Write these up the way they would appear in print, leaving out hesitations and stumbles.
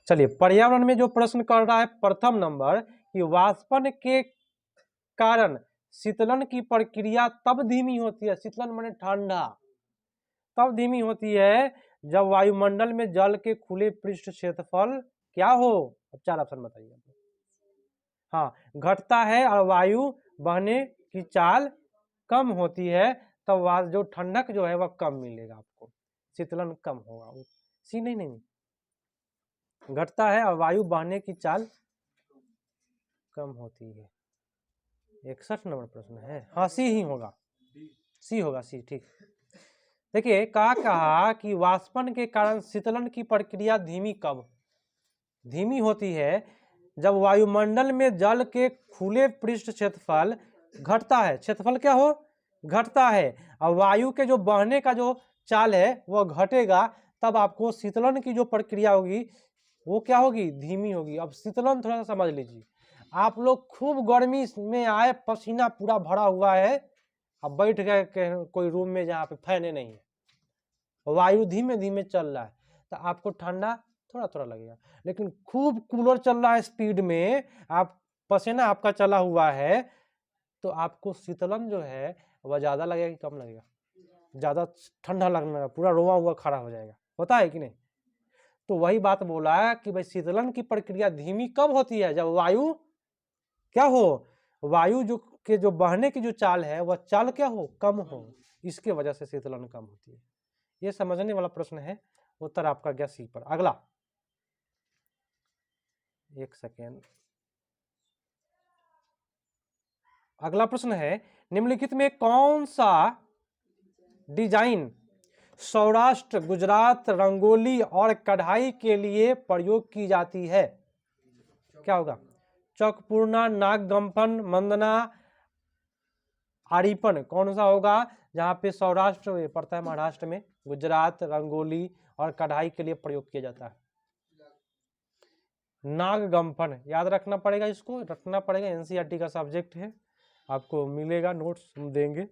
चलिए पर्यावरण में जो प्रश्न कर रहा है प्रथम नंबर कि वाष्पन के कारण शीतलन की प्रक्रिया तब धीमी होती है, शीतलन माने ठंडा, तब धीमी होती है जब वायुमंडल में जल के खुले पृष्ठ क्षेत्रफल क्या हो। अब 4 ऑप्शन बताइए। हाँ, घटता है और वायु बहने की चाल कम होती है, तब जो ठंडक जो है वह कम मिलेगा आपको, शीतलन कम होगा। सी नहीं, घटता है और वायु बहने की चाल कम होती है। 61 नंबर प्रश्न है। हाँ सी ही होगा, सी होगा, सी ठीक। देखिए कहा कि वाष्पन के कारण शीतलन की प्रक्रिया धीमी कब धीमी होती है, जब वायुमंडल में जल के खुले पृष्ठ क्षेत्रफल घटता है, क्षेत्रफल क्या हो घटता है, और वायु के जो बहने का जो चाल है वह घटेगा, तब आपको शीतलन की जो प्रक्रिया होगी वो क्या होगी, धीमी होगी। अब शीतलन थोड़ा सा समझ लीजिए, आप लोग खूब गर्मी में आए, पसीना पूरा भरा हुआ है, अब बैठ गए कोई रूम में जहाँ पे फैन नहीं है, वायु धीमे धीमे चल रहा है, तो आपको ठंडा थोड़ा थोड़ा लगेगा। लेकिन खूब कूलर चल रहा है स्पीड में, आप पसीना आपका चला हुआ है, तो आपको शीतलन जो है वह ज्यादा लगेगा कि कम लगेगा, ज्यादा ठंडा लगने लगा, पूरा रोआ हुआ खड़ा हो जाएगा, होता है कि नहीं। तो वही बात बोला है कि भाई शीतलन की प्रक्रिया धीमी कब होती है, जब वायु क्या हो, वायु जो बहने की जो चाल है वह चाल क्या हो, कम हो, इसके वजह से शीतलन कम होती है। ये समझने वाला प्रश्न है, उत्तर आपका गया सी पर। अगला, एक सेकेंड, अगला प्रश्न है निम्नलिखित में कौन सा डिजाइन सौराष्ट्र, गुजरात, रंगोली और कढ़ाई के लिए प्रयोग की जाती है। क्या होगा, चौकपूर्णा, नागगंफन, मंदना, आरीपन, कौन सा होगा। जहाँ पे सौराष्ट्र पड़ता है महाराष्ट्र में, गुजरात, रंगोली और कढ़ाई के लिए प्रयोग किया जाता है। नागगंफन याद रखना पड़ेगा, इसको रखना पड़ेगा, एनसीईआरटी का सब्जेक्ट है, आपको मिलेगा, नोट्स देंगे।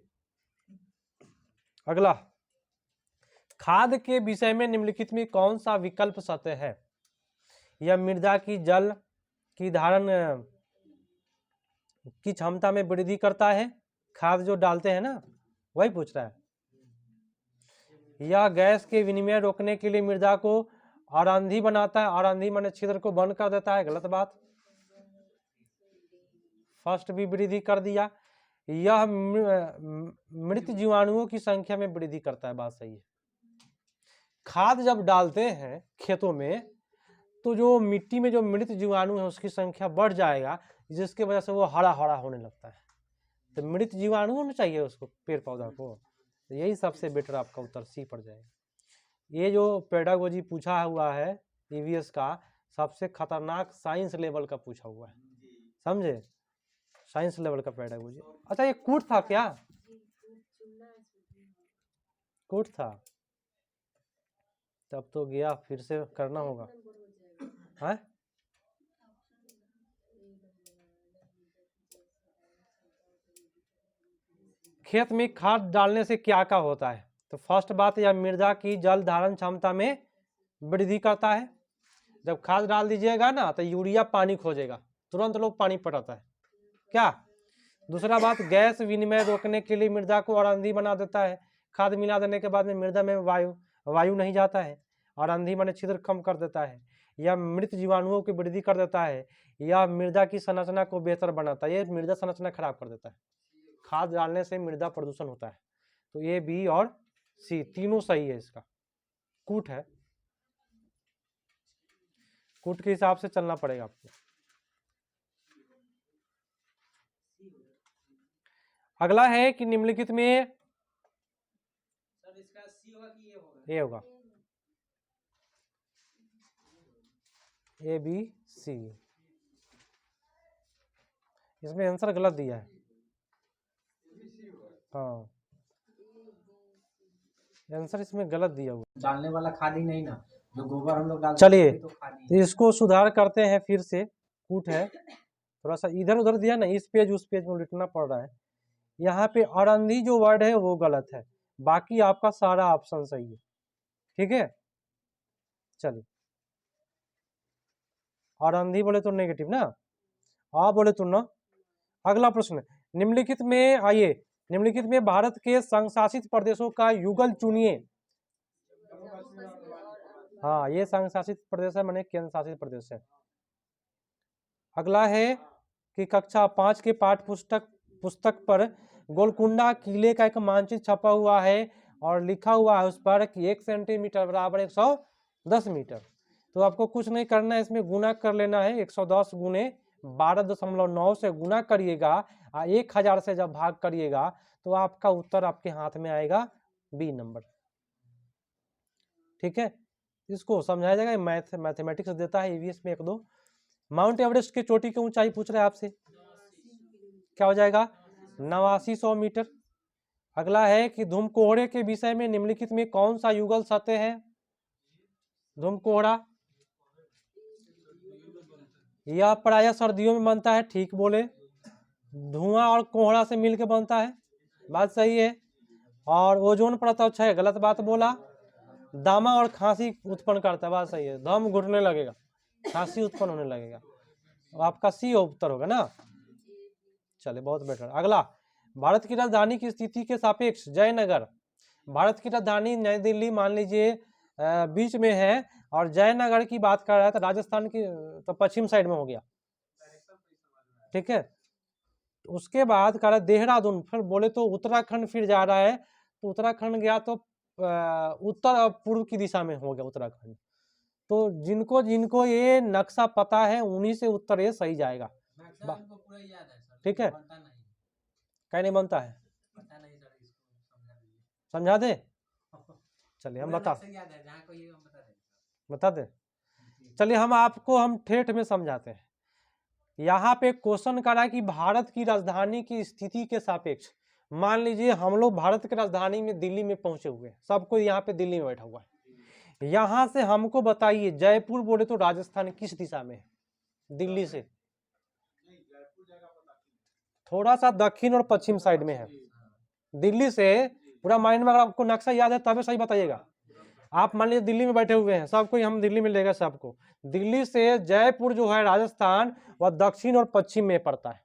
अगला, खाद के विषय में निम्नलिखित में कौन सा विकल्प सत्य है। यह मृदा की जल की धारण की क्षमता में वृद्धि करता है, खाद जो डालते हैं ना वही पूछ रहा है। यह गैस के विनिमय रोकने के लिए मृदा को औरांधी बनाता है, औरांधी माने छिद्र को बंद कर देता है, गलत बात, फर्स्ट भी वृद्धि कर दिया। यह मृत जीवाणुओं की संख्या में वृद्धि करता है, बात सही है। खाद जब डालते हैं खेतों में तो जो मिट्टी में जो मृत जीवाणु है उसकी संख्या बढ़ जाएगा, जिसके वजह से वो हरा हरा होने लगता है। तो मृत जीवाणु होना चाहिए उसको, पेड़ पौधा को, तो यही सबसे बेटर आपका उत्तर सी पड़ जाएगा। ये जो पेडागोजी पूछा हुआ है ईवीएस का, सबसे खतरनाक साइंस लेवल का पूछा हुआ है, समझे, साइंस लेवल का पेडागोजी। अच्छा ये कूट था क्या, कूट था, तब तो गया, फिर से करना होगा है। खेत में खाद डालने से क्या क्या होता है, तो फर्स्ट बात, यह मृदा की जल धारण क्षमता में वृद्धि करता है। जब खाद डाल दीजिएगा ना तो यूरिया पानी खोजेगा, तुरंत लोग पानी पटाता है क्या। दूसरा बात, गैस विनिमय रोकने के लिए मृदा को औरांधी बना देता है, खाद मिला देने के बाद में मृदा में वायु नहीं जाता है, औरांधी माने छिद्र कम कर देता है, या मृत जीवाणुओं की वृद्धि कर देता है, या मृदा की संरचना को बेहतर बनाता है, ये मृदा संरचना खराब कर देता है। खाद डालने से मृदा प्रदूषण होता है। तो ये बी और सी तीनों सही है, इसका कूट है, कूट के हिसाब से चलना पड़ेगा आपको। अगला है कि निम्नलिखित में सर इसका सी होगा कि ए होगा, ए बी सी, इसमें आंसर गलत दिया है। हाँ आंसर इसमें गलत दिया हुआ, डालने वाला खाली नहीं ना, जो गोबर हम लोग डालते चलिए तो खाली, तो इसको सुधार करते हैं फिर से। कूट है, थोड़ा सा इधर उधर दिया ना, इस पेज उस पेज में लिखना पड़ रहा है। यहाँ पे औरांधी जो वर्ड है वो गलत है, बाकी आपका सारा ऑप्शन सही है, ठीक है। चलिए और अंधी बोले तो नेगेटिव ना, आ बोले तो ना। अगला प्रश्न, निम्नलिखित में आइए, निम्नलिखित में भारत के संघ शासित प्रदेशों का युगल चुनिए। हाँ, ये संघ शासित प्रदेश है, माने केंद्र शासित प्रदेश है। अगला है कि कक्षा 5 के पाठ पुस्तक पर गोलकुंडा किले का एक मानचित्र छपा हुआ है और लिखा हुआ है उस पर कि 1 सेंटीमीटर बराबर 110 मीटर। तो आपको कुछ नहीं करना है, इसमें गुना कर लेना है। 110 गुने 12.9 से गुना करिएगा, 1000 से जब भाग करिएगा तो आपका उत्तर आपके हाथ में आएगा बी नंबर। ठीक है, इसको समझाया जाएगा। मैथमेटिक्स देता है ईवीएस में 1-2। माउंट एवरेस्ट की चोटी की ऊंचाई पूछ रहे हैं आपसे, क्या हो जाएगा? 8900 मीटर। अगला है कि धूमकोहरे के विषय में निम्नलिखित में कौन सा युगल सत्य है? धूमकोहरा यह प्रायः सर्दियों में बनता है, ठीक बोले। धुआं और कोहरा से मिलकर बनता है, बात सही है। और ओजोन परत अच्छा है, गलत बात बोला। दामा और खांसी उत्पन्न करता है, बात सही है। दम घुटने लगेगा, खांसी उत्पन्न होने लगेगा, तो आपका सी उत्तर होगा ना। चलिए, बहुत बेटर। अगला, भारत की राजधानी की स्थिति के सापेक्ष जयनगर। भारत की राजधानी नई दिल्ली मान लीजिए बीच में है, और जयनगर की बात कर रहा है तो राजस्थान की तो पश्चिम साइड में हो गया, ठीक है। उसके बाद कह रहा है देहरादून, फिर बोले तो उत्तराखंड फिर जा रहा है, तो उत्तराखंड गया तो उत्तर और पूर्व की दिशा में हो गया उत्तराखंड। तो जिनको जिनको ये नक्शा पता है उन्हीं से उत्तर ये सही जाएगा, ठीक है। कहीं नहीं बनता है, समझा दे। चलिए हम बता दे। चलिए हम ठेठ में समझाते हैं। यहाँ पे क्वेश्चन करा कि भारत की राजधानी की स्थिति के सापेक्ष, मान लीजिए हम लोग भारत की राजधानी में दिल्ली में पहुंचे हुए, सब कोई यहाँ पे दिल्ली में बैठा हुआ है। यहाँ से हमको बताइए जयपुर बोले तो राजस्थान किस दिशा में है? दिल्ली से थोड़ा सा दक्षिण और पश्चिम साइड में है। दिल्ली से पूरा माइंड में, अगर आपको नक्शा याद है तभी सही बताइएगा। आप मान लीजिए दिल्ली में बैठे हुए हैं, सबको हम दिल्ली में लेगा सबको। दिल्ली से जयपुर जो है राजस्थान, वह दक्षिण और पश्चिम में पड़ता है।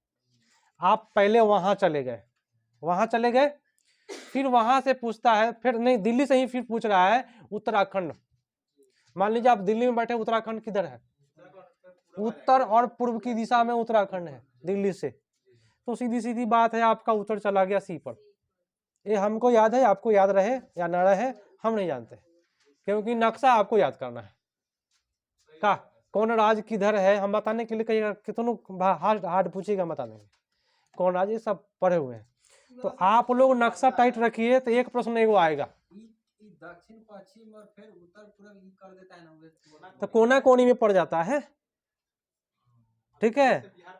आप पहले वहां चले गए, फिर वहां से पूछता है, फिर नहीं दिल्ली से ही फिर पूछ रहा है उत्तराखंड। मान लीजिए आप दिल्ली में बैठे, उत्तराखंड किधर है? उत्तर और पूर्व की दिशा में उत्तराखंड है दिल्ली से। तो सीधी सीधी बात है, आपका उत्तर चला गया सी पर। ये हमको याद है, आपको याद रहे या ना रहे हम नहीं जानते, क्योंकि नक्शा आपको याद करना है। का कौन राज्य किधर है हम बताने के लिए कहिएगा, कितनों हार्ड पूछेगा बता देंगे कौन राज्य, सब पढ़े हुए हैं। तो आप लोग नक्शा टाइट रखिए, तो एक प्रश्न एगो आएगा। दक्षिण पश्चिम और फिर उत्तर पूर्व कर देता है ना, तो कोना कोनी में पड़ जाता है, ठीक है।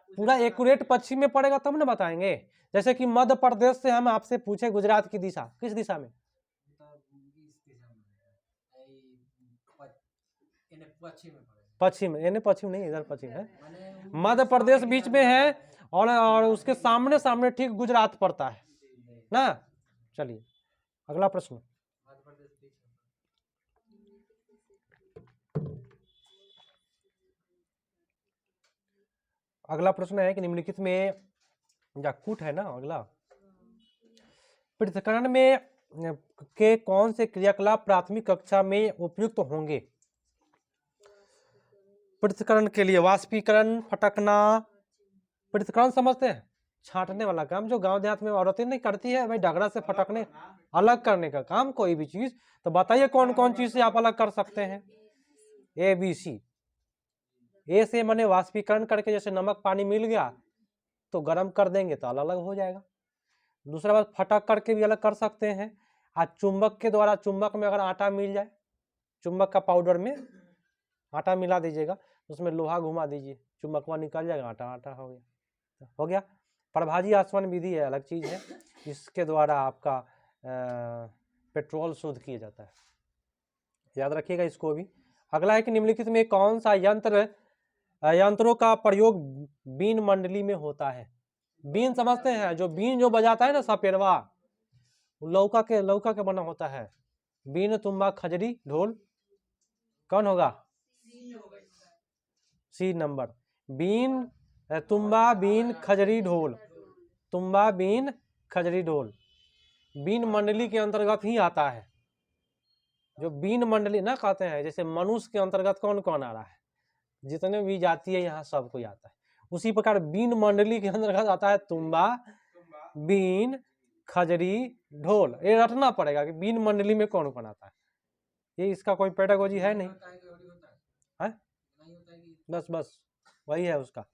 पूरा एक्यूरेट पश्चिम में पड़ेगा तब ना बताएंगे। जैसे कि मध्य प्रदेश से हम आपसे पूछे गुजरात की दिशा किस दिशा में? पश्चिम, यानी पश्चिम नहीं, इधर पश्चिम है। मध्य प्रदेश बीच में है और उसके सामने सामने ठीक गुजरात पड़ता है ना। चलिए अगला प्रश्न। अगला प्रश्न है कि निम्नलिखित में जाकूट है ना। अगला, पृथक्करण में के कौन से क्रियाकलाप प्राथमिक कक्षा में उपयुक्त होंगे? पृथक्करण के लिए वाष्पीकरण, फटकना। पृथक्करण समझते हैं? छांटने वाला काम जो गांव देहात में औरतें नहीं करती है भाई, डगरा से फटकने, अलग करने का काम कोई भी चीज। तो बताइए कौन कौन चीज से आप अलग कर सकते हैं? A B C. ए से मैंने वाष्पीकरण करके, जैसे नमक पानी मिल गया तो गर्म कर देंगे तो अलग अलग हो जाएगा। दूसरा बात, फटक करके भी अलग कर सकते हैं। आज चुंबक के द्वारा, चुंबक में अगर आटा मिल जाए, चुंबक का पाउडर में आटा मिला दीजिएगा, उसमें लोहा घुमा दीजिए, चुंबकवा निकल जाएगा, आटा आटा हो गया। प्रभाजी आसवन विधि है, अलग चीज है, इसके द्वारा आपका पेट्रोल शुद्ध किया जाता है, याद रखिएगा इसको भी। अगला है कि निम्नलिखित में कौन सा यंत्रों का प्रयोग बीन मंडली में होता है? बीन समझते हैं? जो बीन जो बजाता है ना सपेरवा, लौका के बना होता है। बीन, तुम्बा, खजरी, ढोल, कौन होगा? C number. बीन, तुम्बा, बीन, खजरी, ढोल। तुम्बा, बीन, खजरी, ढोल बीन मंडली के अंतर्गत ही आता है। जो बीन मंडली ना कहते हैं, जैसे मनुष्य के अंतर्गत कौन कौन आ रहा है, जितने भी जाति है यहाँ सब कोई आता है। उसी प्रकार बीन मंडली के अंतर्गत आता है तुम्बा, बीन, खजरी, ढोल। ये रटना पड़ेगा कि बीन मंडली में कौन कौन आता है। ये इसका कोई पेडागोजी है नहीं है? बस बस वही है उसका,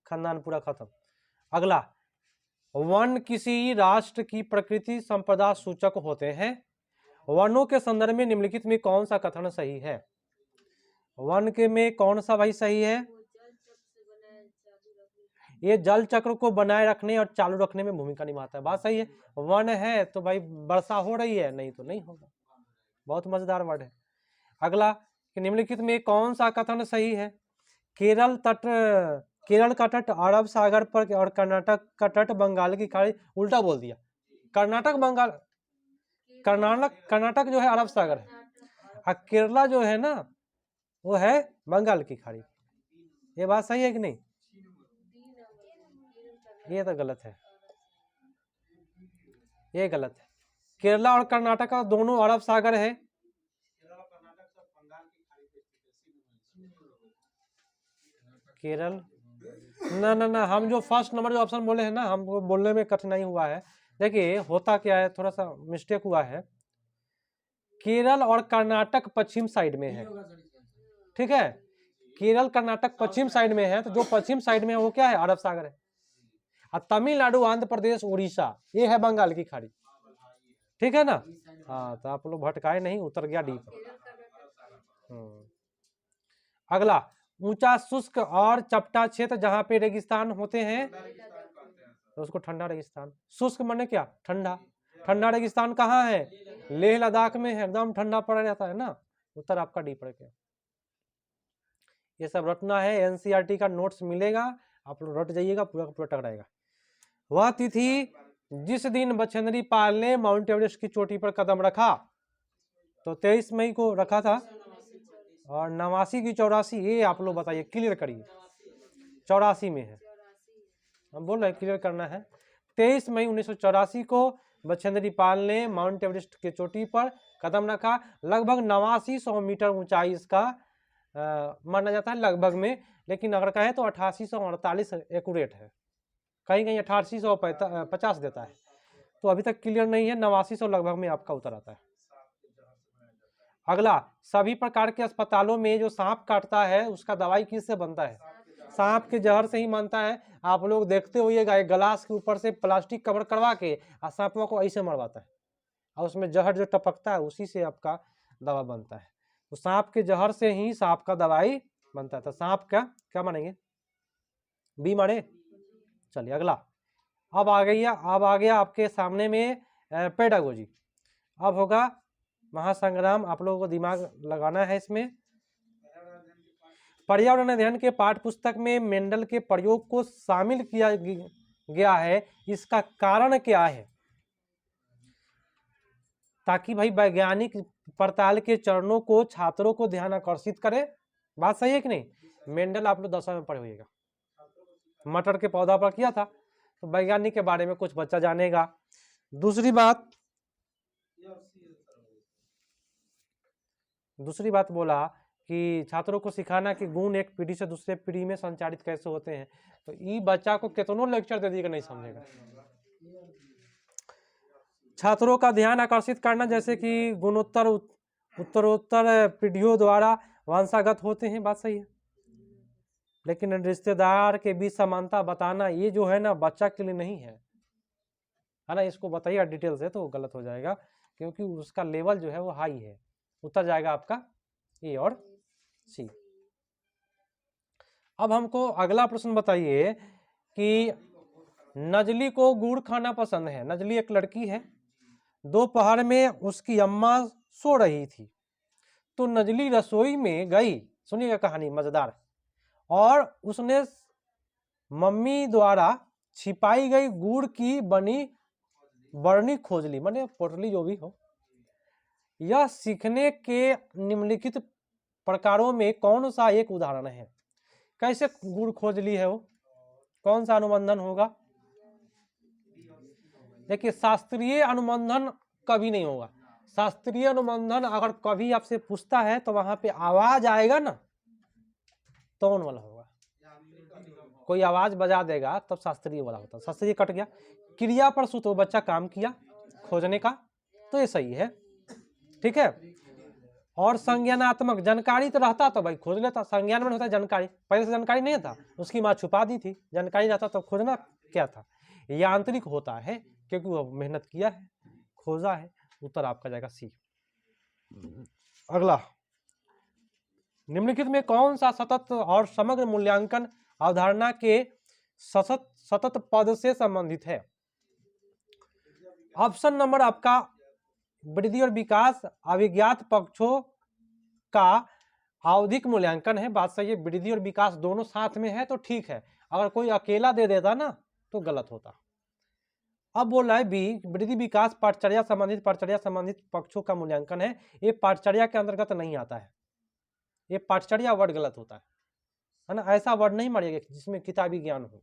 खानदान पूरा खत्म। अगला, वन किसी राष्ट्र की प्रकृति संपदा सूचक होते हैं। वनों के संदर्भ में निम्नलिखित में कौन सा कथन सही है? वन के में कौन सा भाई सही है? ये जल चक्र को बनाए रखने और चालू रखने में भूमिका निभाता है। बात सही है। वन है तो भाई वर्षा हो रही है, नहीं तो नहीं होगा। बहुत मजेदार वर्ड है। अगला, कि निम्नलिखित में कौन सा कथन सही है? केरल का तट अरब सागर पर और कर्नाटक का तट बंगाल की खाड़ी। उल्टा बोल दिया। कर्नाटक जो है अरब सागर है, और केरला जो है ना वो है बंगाल की खाड़ी। ये बात सही है कि नहीं? ये तो गलत है, ये गलत है। केरला और कर्नाटक दोनों अरब सागर है। केरल ना ना ना, हम जो फर्स्ट नंबर जो ऑप्शन बोले हैं ना, हमको बोलने में कठिनाई हुआ है। देखिए होता क्या है, थोड़ा सा मिस्टेक हुआ है। केरल और कर्नाटक पश्चिम साइड में है, ठीक है। केरल कर्नाटक पश्चिम साइड में है, तो जो पश्चिम साइड में है वो क्या है? अरब सागर है। और तमिलनाडु, आंध्र प्रदेश, उड़ीसा ये है बंगाल की खाड़ी, ठीक है ना। हाँ, तो आप लोग भटकाए नहीं, उतर गया डी पर। अगला, ऊंचा शुष्क और चपटा क्षेत्र जहां पे रेगिस्तान होते हैं तो उसको ठंडा रेगिस्तान। शुष्क माने क्या? ठंडा। ठंडा रेगिस्तान कहाँ है? लेह लद्दाख में है, एकदम ठंडा पड़ा रहता है ना। उत्तर आपका डी पड़ गया। ये सब रटना है, एनसीईआरटी का नोट्स मिलेगा, आप लोग रट जाइएगा, पूरा का पूरा टकराएगा। वह तिथि जिस दिन बछेंद्री पाल ने माउंट एवरेस्ट की चोटी पर कदम रखा, तो 23 मई को रखा था। और 89 की 84, ये आप लोग बताइए, क्लियर करिए। 84 में है, हम बोल रहे हैं क्लियर करना है। 23 मई 1984 को बछेंद्री पाल ने माउंट एवरेस्ट के चोटी पर कदम रखा। लगभग 8900 मीटर ऊंचाई इसका माना जाता है, लगभग में। लेकिन अगर कहें तो 8848 एक्यूरेट है, कहीं कहीं 8850 देता है। तो अभी तक क्लियर नहीं है, 8900 लगभग में आपका उत्तर आता है। अगला, सभी प्रकार के अस्पतालों में जो सांप काटता है उसका दवाई किससे बनता है? सांप के जहर से ही बनता है। आप लोग देखते होइएगा, एक गिलास के ऊपर से प्लास्टिक कवर करवा के और सांपों को ऐसे मरवाता है, और उसमें जहर जो टपकता है उसी से आपका दवा बनता है। तो सांप के जहर से ही सांप का दवाई बनता है। तो सांप का क्या मानेंगे? बी माने। चलिए अगला, अब आ गया आपके सामने में पेडागोजी। अब होगा महासंग्राम, आप लोगों को दिमाग लगाना है इसमें। पर्यावरण अध्ययन के पाठ्य पुस्तक में मेंडल के प्रयोग को शामिल किया गया है, इसका कारण क्या है? ताकि भाई वैज्ञानिक पड़ताल के चरणों को छात्रों को ध्यान आकर्षित करे। बात सही है कि नहीं? मेंडल आप लोग 10वीं में पढ़े होइएगा, मटर के पौधा पर किया था, तो वैज्ञानिक के बारे में कुछ बच्चा जानेगा। दूसरी बात बोला कि छात्रों को सिखाना कि गुण एक पीढ़ी से दूसरे पीढ़ी में संचारित कैसे होते हैं। तो ये बच्चा को कितनों लेक्चर दे दिएगा नहीं समझेगा। छात्रों का ध्यान आकर्षित करना, जैसे कि गुणोत्तर उत्तरोत्तर पीढ़ियों द्वारा वंशागत होते हैं, बात सही है। लेकिन रिश्तेदार के बीच समानता बताना, ये जो है ना बच्चा के लिए नहीं है ना। इसको बताइए डिटेल से, तो गलत हो जाएगा, क्योंकि उसका लेवल जो है वो हाई है। उत्तर जाएगा आपका ए और सी। अब हमको अगला प्रश्न बताइए कि नजली को गुड़ खाना पसंद है। नजली एक लड़की है, दोपहर में उसकी अम्मा सो रही थी, तो नजली रसोई में गई, सुनिएगा कहानी मजेदार, और उसने मम्मी द्वारा छिपाई गई गुड़ की बनी बरनी खोज ली, माने पोटली जो भी हो। यह सीखने के निम्नलिखित प्रकारों में कौन सा एक उदाहरण है? कैसे गुण खोज ली है वो, कौन सा अनुबंधन होगा? देखिए शास्त्रीय अनुबंधन कभी नहीं होगा। शास्त्रीय अनुबंधन अगर कभी आपसे पूछता है तो वहां पे आवाज आएगा ना, टोन वाला होगा। कोई आवाज बजा देगा तब शास्त्रीय वाला होता है। शास्त्रीय कट गया। क्रिया पर सूत्र, बच्चा काम किया खोजने का, तो ये सही है, ठीक है। और संज्ञानात्मक, जानकारी तो रहता तो भाई खोज लेता। संज्ञान में होता है जानकारी, पहले से जानकारी नहीं था, उसकी माँ छुपा दी थी। जानकारी रहता तो खोजना क्या था। यांत्रिक होता है क्योंकि वो मेहनत किया है, खोजा है। उत्तर आपका जाएगा सी। अगला, निम्नलिखित में कौन सा सतत और समग्र मूल्यांकन अवधारणा के सतत पद से संबंधित है? ऑप्शन नंबर आपका वृद्धि और विकास अभिज्ञात पक्षों का आवधिक मूल्यांकन है। बात सही है, वृद्धि और विकास दोनों साथ में है तो ठीक है। अगर कोई अकेला दे देता ना तो गलत होता। अब बोल रहा है बी, वृद्धि विकास पाठचर्या संबंधित पक्षों का मूल्यांकन है। ये पाठचर्या के अंतर्गत नहीं आता है। ये पाठचर्या वर्ड गलत होता है ना। ऐसा वर्ड नहीं मारिएगा जिसमें किताबी ज्ञान हो।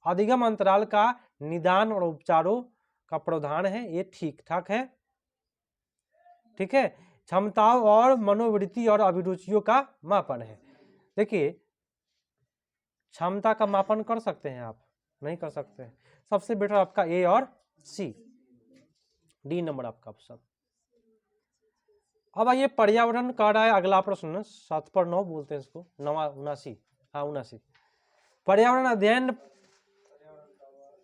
अधिगम अंतराल का निदान और उपचारों का प्रावधान है, ये ठीक ठाक है, ठीक है। क्षमताओं और मनोवृत्ति और अभिरुचियों का मापन है। देखिए क्षमता का मापन कर सकते हैं आप? नहीं कर सकते हैं। सबसे बेटर आपका ए और सी, डी नंबर आपका ऑप्शन। अब आइए पर्यावरण कह रहा है अगला प्रश्न, 7 पर 9 बोलते हैं इसको, 79, हाँ 79।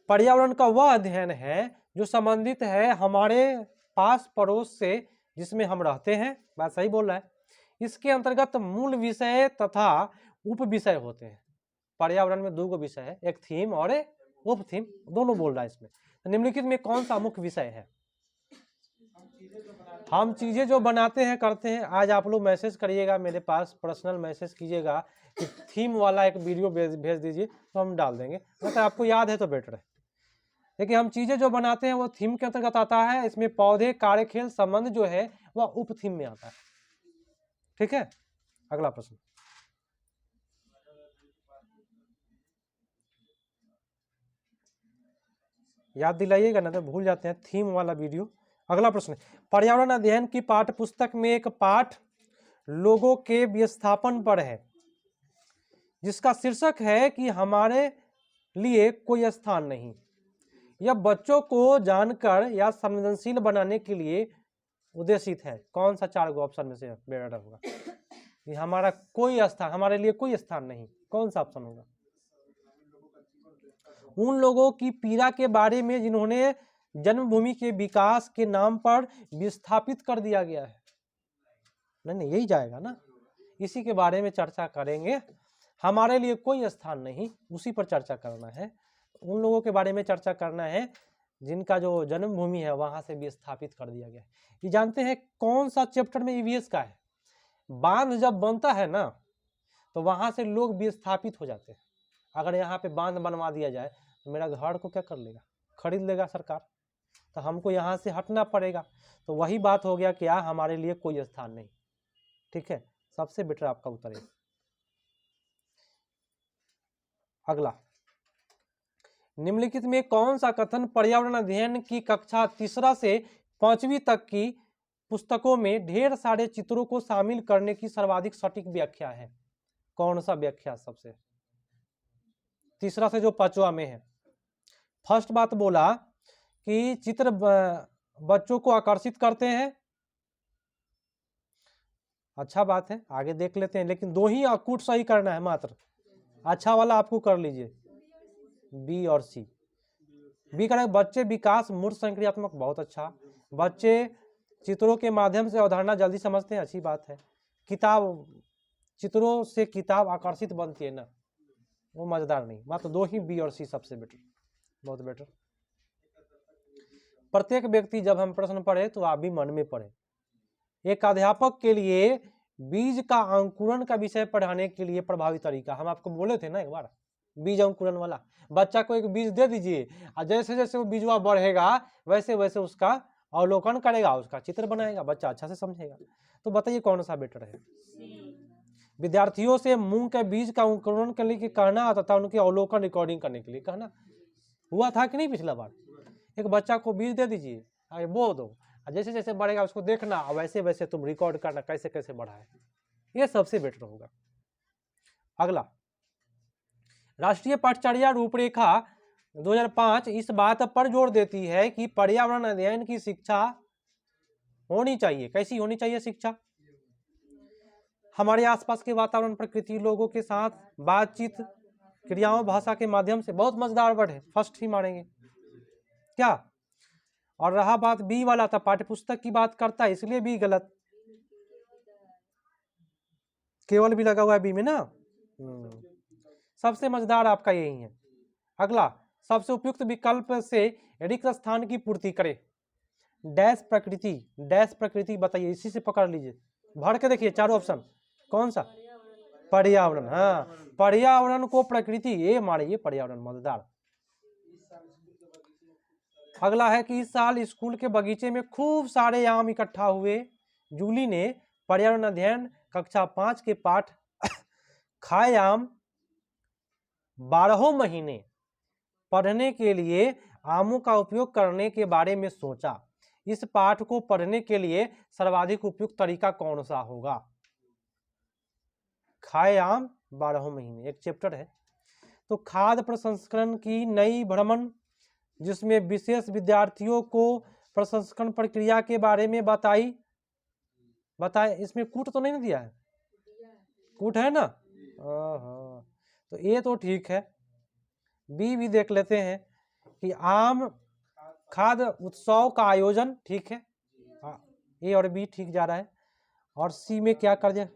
पर्यावरण का वह अध्ययन है जो संबंधित है हमारे पास पड़ोस से जिसमें हम रहते हैं। बात सही बोल रहा है। इसके अंतर्गत मूल विषय तथा उप विषय होते हैं। पर्यावरण में 2 विषय है, एक थीम और एक उप थीम, दोनों बोल रहा है इसमें। तो निम्नलिखित में कौन सा मुख्य विषय है? हम चीजें जो बनाते हैं करते हैं। आज आप लोग मैसेज करिएगा मेरे पास, पर्सनल मैसेज कीजिएगा कि थीम वाला एक वीडियो भेज दीजिए तो हम डाल देंगे। मतलब आपको याद है तो बेटर है। देखिए हम चीजें जो बनाते हैं वो थीम के अंतर्गत आता है। इसमें पौधे, कार्यखेल, संबंध जो है वह उप थीम में आता है, ठीक है। अगला प्रश्न, याद दिलाइएगा ना तो भूल जाते हैं थीम वाला वीडियो। अगला प्रश्न, पर्यावरण अध्ययन की पाठ्य पुस्तक में एक पाठ लोगों के विस्थापन पर है जिसका शीर्षक है कि हमारे लिए कोई स्थान नहीं। यह बच्चों को जानकर या संवेदनशील बनाने के लिए उद्देशित है। कौन सा 4 ऑप्शन में से बेटर होगा? कि हमारा कोई स्थान, हमारे लिए कोई स्थान नहीं, कौन सा ऑप्शन होगा? उन लोगों की पीड़ा के बारे में जिन्होंने जन्मभूमि के विकास के नाम पर विस्थापित कर दिया गया है। नहीं, यही जाएगा ना। इसी के बारे में चर्चा करेंगे। हमारे लिए कोई स्थान नहीं, उसी पर चर्चा करना है। उन लोगों के बारे में चर्चा करना है जिनका जो जन्मभूमि है वहां से विस्थापित कर दिया गया है। ये जानते हैं कौन सा चैप्टर में ईवीएस का है? बांध जब बनता है ना तो वहां से लोग विस्थापित हो जाते हैं। अगर यहाँ पे बांध बनवा दिया जाए तो मेरा घर को क्या कर लेगा? खरीद लेगा सरकार, तो हमको यहाँ से हटना पड़ेगा। तो वही बात हो गया क्या, हमारे लिए कोई स्थान नहीं, ठीक है। सबसे बेटर आपका उत्तर है। अगला, निम्नलिखित में कौन सा कथन पर्यावरण अध्ययन की कक्षा 3 से 5वीं तक की पुस्तकों में ढेर सारे चित्रों को शामिल करने की सर्वाधिक सटीक व्याख्या है? कौन सा व्याख्या सबसे? 3 से जो 5वां में है। फर्स्ट बात बोला कि चित्र बच्चों को आकर्षित करते हैं। अच्छा बात है, आगे देख लेते हैं, लेकिन 2 ही अकूट सही करना है मात्र। अच्छा वाला आपको कर लीजिए, बी और सी। बी करें बच्चे विकास मूर्त संक्रियात्मक, बहुत अच्छा। बच्चे चित्रों के माध्यम से अवधारणा जल्दी समझते हैं, अच्छी बात है। किताब, चित्रों से किताब आकर्षित बनती है ना, वो मजेदार नहीं। मात्र 2 ही, बी और सी सबसे बेटर, बहुत बेटर। प्रत्येक व्यक्ति, जब हम प्रश्न पढ़े तो आप भी मन में पढ़े। एक अध्यापक के लिए बीज का अंकुरण का विषय पढ़ाने के लिए प्रभावी तरीका, हम आपको बोले थे ना एक बार, बीज अंकुरण वाला। बच्चा को एक बीज दे दीजिए और जैसे जैसे वो बीजवा बढ़ेगा वैसे वैसे उसका अवलोकन करेगा, उसका चित्र बनाएगा, बच्चा अच्छा से समझेगा। तो बताइए कौन सा बेटर है? विद्यार्थियों से मूंग के बीज का अंकुरण के लिए कहना आता था, उनके अवलोकन रिकॉर्डिंग करने के लिए कहना। हुआ था कि नहीं पिछला बार? एक बच्चा को बीज दे दीजिए, आगे बो दो, और जैसे जैसे बढ़ेगा उसको देखना, और वैसे वैसे तुम रिकॉर्ड करना कैसे कैसे बढ़ा है। ये सबसे बेटर होगा। अगला, राष्ट्रीय पटचर्या रूपरेखा 2005 इस बात पर जोर देती है कि पर्यावरण अध्ययन की शिक्षा होनी चाहिए। कैसी होनी चाहिए शिक्षा? हमारे आसपास के वातावरण, प्रकृति, लोगों के साथ बातचीत, क्रियाओं, भाषा के माध्यम से। बहुत मजेदार वर्ड है, फर्स्ट ही मारेंगे क्या? और रहा बात बी वाला, था पाठ्यपुस्तक की बात करता है, इसलिए बी गलत। केवल भी लगा हुआ है बी में ना। सबसे मजेदार आपका यही है। अगला, सबसे उपयुक्त विकल्प से रिक्त स्थान की पूर्ति करे। डैश प्रकृति, डैश प्रकृति बताइए, इसी से पकड़ लीजिए, भर के देखिए चारों ऑप्शन। कौन सा? पर्यावरण। हाँ, पर्यावरण को प्रकृति, ये मारिए पर्यावरण, मजेदार। अगला है कि इस साल स्कूल के बगीचे में खूब सारे आम इकट्ठा हुए। जूली ने पर्यावरण अध्ययन कक्षा 5 के पाठ खाए आम 12 महीने पढ़ने के लिए आमों का उपयोग करने के बारे में सोचा। इस पाठ को पढ़ने के लिए सर्वाधिक उपयुक्त तरीका कौन सा होगा? खाए आम 12 महीने, एक चैप्टर है। तो खाद्य प्रसंस्करण की नई भ्रमण, जिसमें विशेष विद्यार्थियों को प्रसंस्करण प्रक्रिया के बारे में बताए। इसमें कूट तो नहीं दिया है? कूट है ना? तो ये तो ठीक है। बी भी देख लेते हैं कि आम खाद्य उत्सव का आयोजन, ठीक है, ए और बी ठीक जा रहा है। और सी में क्या कर दिया?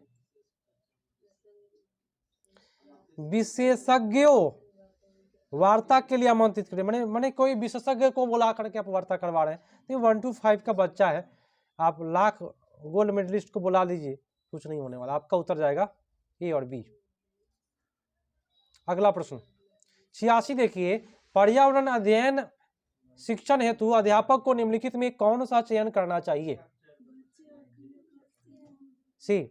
विशेषज्ञों वार्ता के लिए आमंत्रित करें। मैंने कोई विशेषज्ञ को बुला करके आप वार्ता करवा रहे हैं। तो 1 to 5 का बच्चा है, आप लाख गोल्ड मेडलिस्ट को बुला लीजिए, कुछ नहीं होने वाला। आपका उत्तर जाएगा ए और बी। अगला प्रश्न 86 देखिए, पर्यावरण अध्ययन शिक्षण हेतु अध्यापक को निम्नलिखित में कौन सा चयन करना चाहिए? सी,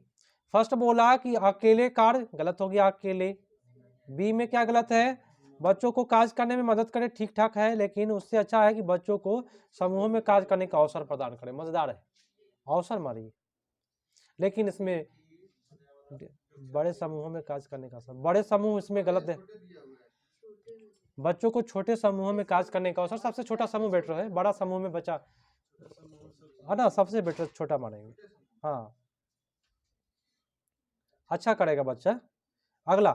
फर्स्ट बोला कि अकेले कार्य, गलत हो गया अकेले। बी में क्या गलत है? बच्चों को कार्य करने में मदद करे, ठीक ठाक है, लेकिन उससे अच्छा है कि बच्चों को समूह में कार्य करने का अवसर प्रदान करे। मजेदार है, अवसर मारिए। लेकिन इसमें बड़े समूहों में कार्य करने का अवसर, बड़े समूह इसमें गलत है। बच्चों को छोटे समूहों में कार्य करने का अवसर, सबसे छोटा समूह बेटर है, बड़ा समूह में बच्चा है ना, सबसे बेटर छोटा मानेंगे। हाँ, अच्छा करेगा बच्चा। अगला,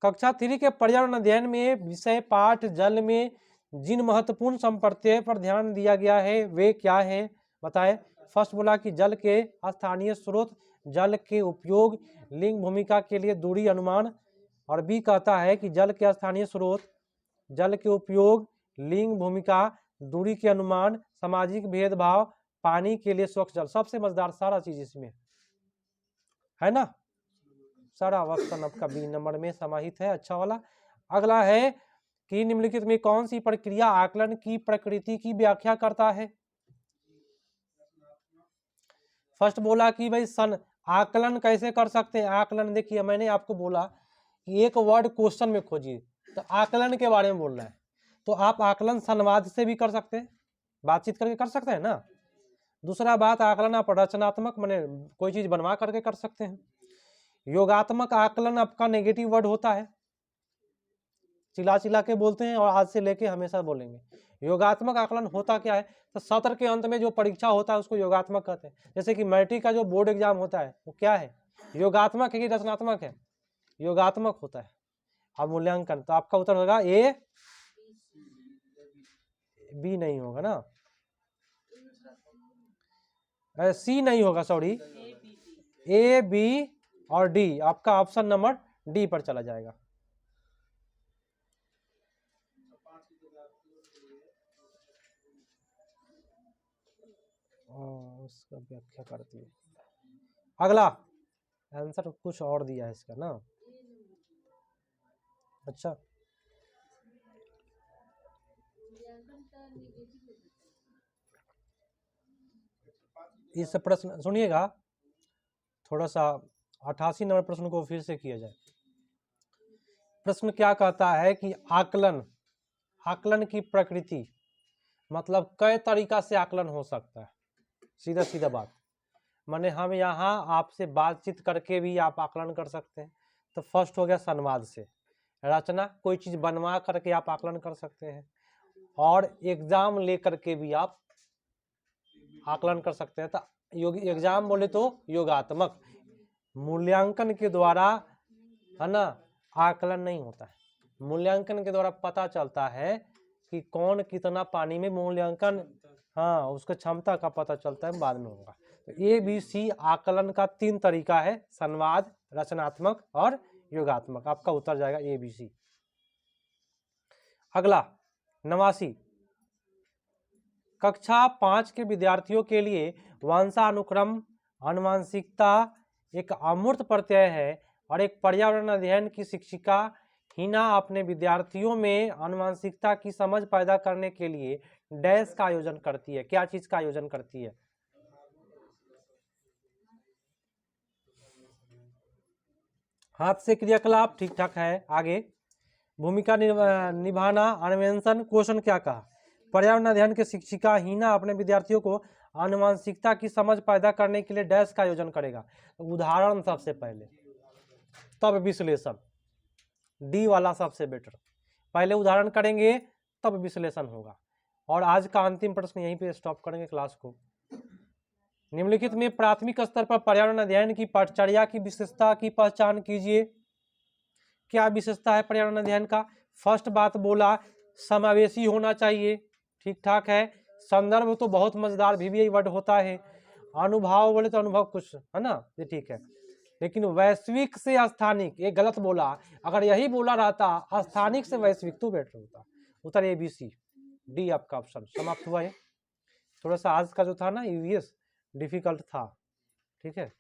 कक्षा 3 के पर्यावरण अध्ययन में विषय पाठ जल में जिन महत्वपूर्ण संप्रत्यय पर ध्यान दिया गया है वे क्या है बताएं। फर्स्ट बोला कि जल के स्थानीय स्रोत, जल के उपयोग, लिंग भूमिका के लिए दूरी अनुमान। और बी कहता है कि जल के स्थानीय स्रोत, जल के उपयोग, लिंग भूमिका, दूरी के अनुमान, सामाजिक भेदभाव, पानी के लिए स्वच्छ जल। सबसे मजेदार सारा चीज इसमें है ना, सारा ऑप्शन आपका बी नंबर में समाहित है, अच्छा वाला। अगला है कि निम्नलिखित में कौन सी प्रक्रिया आकलन की प्रकृति की व्याख्या करता है? फर्स्ट बोला कि भाई आकलन कैसे कर सकते हैं। आकलन देखिए, मैंने आपको बोला कि एक वर्ड क्वेश्चन में खोजिए, तो आकलन के बारे में बोल रहा है, तो आप आकलन संवाद से भी कर सकते हैं, बातचीत करके कर सकते हैं ना। दूसरा बात, आकलन आप रचनात्मक माने कोई चीज बनवा करके कर सकते हैं। योगात्मक आकलन आपका नेगेटिव वर्ड होता है, चिल्ला चिल्ला के बोलते हैं और आज से लेके हमेशा बोलेंगे। योगात्मक आकलन होता क्या है? तो सत्र के अंत में जो परीक्षा होता है उसको योगात्मक कहते हैं। जैसे कि मैट्रिक का जो बोर्ड एग्जाम होता है वो क्या है? योगात्मक है कि रचनात्मक है? योगात्मक होता है। अब मूल्यांकन, तो आपका उत्तर होगा ए, बी नहीं होगा ना, सी नहीं होगा, सॉरी, ए, बी और डी। आपका ऑप्शन नंबर डी पर चला जाएगा। उसका व्याख्या करती है। अगला आंसर कुछ और दिया है इसका ना, अच्छा इस प्रश्न सुनिएगा, थोड़ा सा 88 नंबर प्रश्न को फिर से किया जाए। प्रश्न क्या कहता है कि आकलन की प्रकृति, मतलब कई तरीका से आकलन हो सकता है। सीधा सीधा बात, माने हम यहाँ आपसे बातचीत करके भी आप आकलन कर सकते हैं। तो फर्स्ट हो गया संवाद से, रचना कोई चीज बनवा करके आप आकलन कर सकते हैं, और एग्जाम लेकर के भी आप आकलन कर सकते हैं। तो एग्जाम बोले तो योगात्मक मूल्यांकन के द्वारा, है ना, आकलन नहीं होता है। मूल्यांकन के द्वारा पता चलता है कि कौन कितना पानी में, मूल्यांकन, हाँ, उसका क्षमता का पता चलता है, बाद में होगा। तो ABC आकलन का 3 तरीका है, संवाद, रचनात्मक और योगात्मक। आपका उत्तर जाएगा ABC। अगला 89, कक्षा 5 के विद्यार्थियों के लिए वंशानुक्रम आनुवंशिकता एक अमूर्त प्रत्यय है, और एक पर्यावरण अध्ययन की शिक्षिका हिना अपने विद्यार्थियों में आनुवंशिकता की समझ पैदा करने के लिए डैश का आयोजन करती है। क्या चीज का आयोजन करती है? हाथ से क्रियाकलाप, ठीक ठाक है। आगे, भूमिका निभाना, अन्वेषण। क्वेश्चन क्या कहा? पर्यावरण अध्ययन की शिक्षिका हिना अपने विद्यार्थियों को आनुवंशिकता की समझ पैदा करने के लिए डैश का आयोजन करेगा। उदाहरण सबसे पहले, तब विश्लेषण। डी वाला सबसे बेटर, पहले उदाहरण करेंगे तब विश्लेषण होगा। और आज का अंतिम प्रश्न यहीं पे स्टॉप करेंगे क्लास को। निम्नलिखित में प्राथमिक स्तर पर पर्यावरण अध्ययन की पाठचर्या की विशेषता की पहचान कीजिए। क्या विशेषता है पर्यावरण अध्ययन का? फर्स्ट बात बोला, समावेशी होना चाहिए, ठीक ठाक है। संदर्भ तो बहुत मजेदार VVI वर्ड होता है। अनुभव बोले तो अनुभव कुछ, है ना, ये ठीक है। लेकिन वैश्विक से स्थानिक, ये गलत बोला। अगर यही बोला रहता स्थानिक से वैश्विक तो बेटर होता। उत्तर ABC, डी आपका ऑप्शन समाप्त हुआ है। थोड़ा सा आज का जो था ना EVS डिफिकल्ट था, ठीक है।